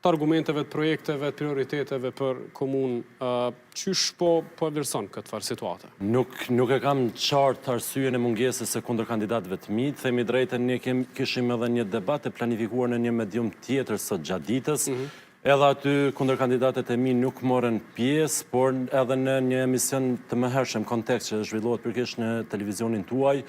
Të argumenteve, të projekteve, të prioriteteve për komunë, qysh po e vlerëson këtë farë situate? Nuk e kam qartë arsyën e mungesës e kundër kandidatëve të mi. Themi drejtën, ne kishim edhe një debat e planifikuar në një medium tjetër sot gjatë ditës. Edhe aty kundër kandidatët e mi nuk morën pjesë, por edhe në një emision të mëhershëm kontekst që zhvillohet përkesh në televizionin tuaj,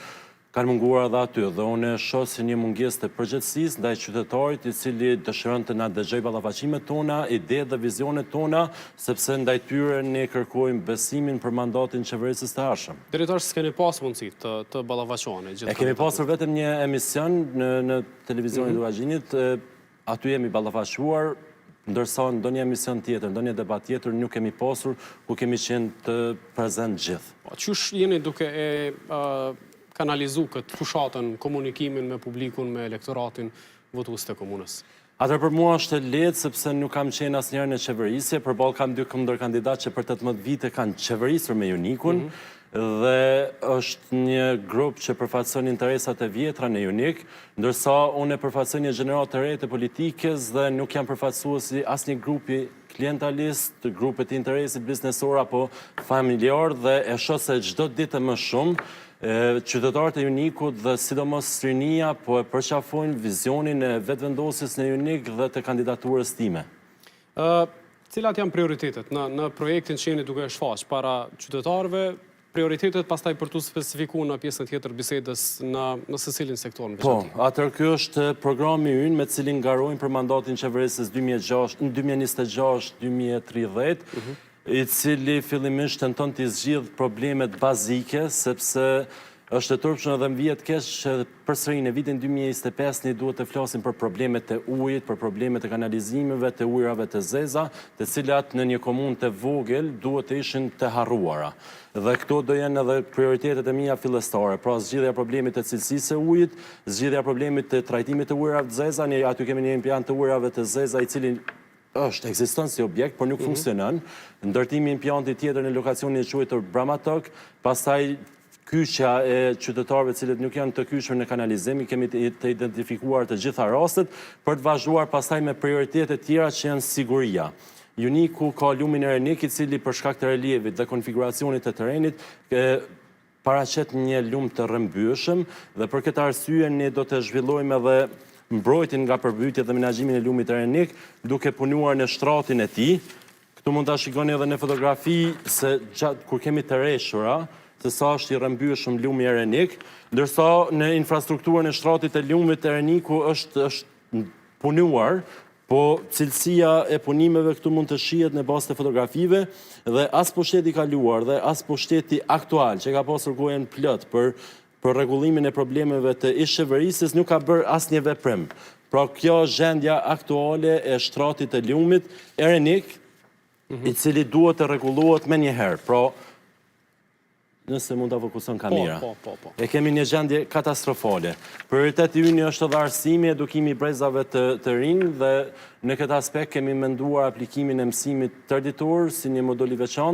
kanë munguar edhe aty, dhe unë shoh si një mungesë të përgjithësisë ndaj qytetarit i cili dëshiron të na dëgjojë ballafaqimet tona, idetë dhe vizionet tona, sepse ndaj tyre ne kërkojmë besimin për mandatin qeverisës të ardhshëm. Drejtor, s'keni pas mundësi të ballafaqoheni gjithë. E kemi pasur vetëm një emision në televizionin e Vazhinit, aty jemi ballafaquar, ndërsa ndonjë emision tjetër, ndonjë debat tjetër nuk kemi pasur ku kemi qenë të prezent gjithë. Qysh jeni duke kanalizu këtë fushatën, komunikimin me publikun, me elektoratin votues të komunës? Atër për mua është e lehtë sepse nuk kam qenë asnjëherë në qeverisje, përballë kam dy kundërkandidatë që për 18 vite kanë qeverisur me Junikun, dhe është një grup që përfaqëson interesat e vjetra në Junik, ndërsa unë e përfaqësoj një gjenerat të re të politikës dhe nuk jam përfaqësuesi asnjë grupi klientalist, grupet interesit biznesor apo familjar, dhe e shoh se çdo ditë më shumë qytetarët e Junikut dhe sidomos rinia po e përqafojnë vizionin e vetëvendosjes në Junik dhe të kandidaturës time. Cilat janë prioritetet në projektin që jeni duke shfaq para qytetarëve, prioritetet pastaj për të specifikuar në pjesën tjetër bisedës në secilin sektor në veçantë? Po, atër kjo është programi ynë me cilin ngarojmë për mandatin qeverisës 2026-2030, i cili fillimisht tenton të zgjidh problemet bazike, sepse është e turpshëm edhe më vjet keq që përsëri në vitin 2025 ne duhet të flasim për problemet e ujit, për problemet e kanalizimeve, të ujrave të zeza, të cilat në një komunë të vogël duhet të ishin të harruara. Dhe këto do jenë edhe prioritetet e mia fillestare, pra zgjidhja e problemit të cilësisë së ujit, zgjidhja e problemit të trajtimit të ujrave të zeza, ne aty kemi një implant të ujrave të zeza i cili ekziston si objekt, por nuk funksionon. Ndërtimi i implantit tjetër në lokacionin e quajtur Bramatok, pastaj kyçja e qytetarëve cilët nuk janë të kyçur në kanalizim, kemi të identifikuar të gjitha rastet për të vazhduar pastaj me prioritete tjera që janë siguria. Juniku ka lumin e Renik, i cili për shkak të relievit dhe konfiguracionit të terrenit paraqet një lum të rrëmbyeshëm, dhe për këtë arsye ne do të zhvillojmë edhe mbrojtjen nga përmbytjet dhe menaxhimin e lumit të Renik, duke punuar në shtratin e tij. Këtu mund ta shikoni edhe në fotografi se kur kemi të rreshura, se sa është i rrëmbyeshëm lumi e Renik, ndërsa në infrastrukturën e shtratit të lumit të Reniku është punuar, po cilësia e punimeve këtu mund të shihet në bazë të fotografive, dhe as pushteti i kaluar dhe as pushteti aktual që ka pasur kohën plot për rregullimin e problemeve të ish-qeverisjes nuk ka bërë asnjë veprim. Pra kjo është gjendja aktuale e shtratit të lumit e Renik, i cili duhet të rregullohet menjëherë. Pra, nëse mund ta fokuson kamera. Po. E kemi një gjendje katastrofale. Prioriteti ynë është edhe arsimi, edukimi i brezave të rinj, dhe në këtë aspekt kemi menduar aplikimin e mësimit tërditor si një modul i veçantë.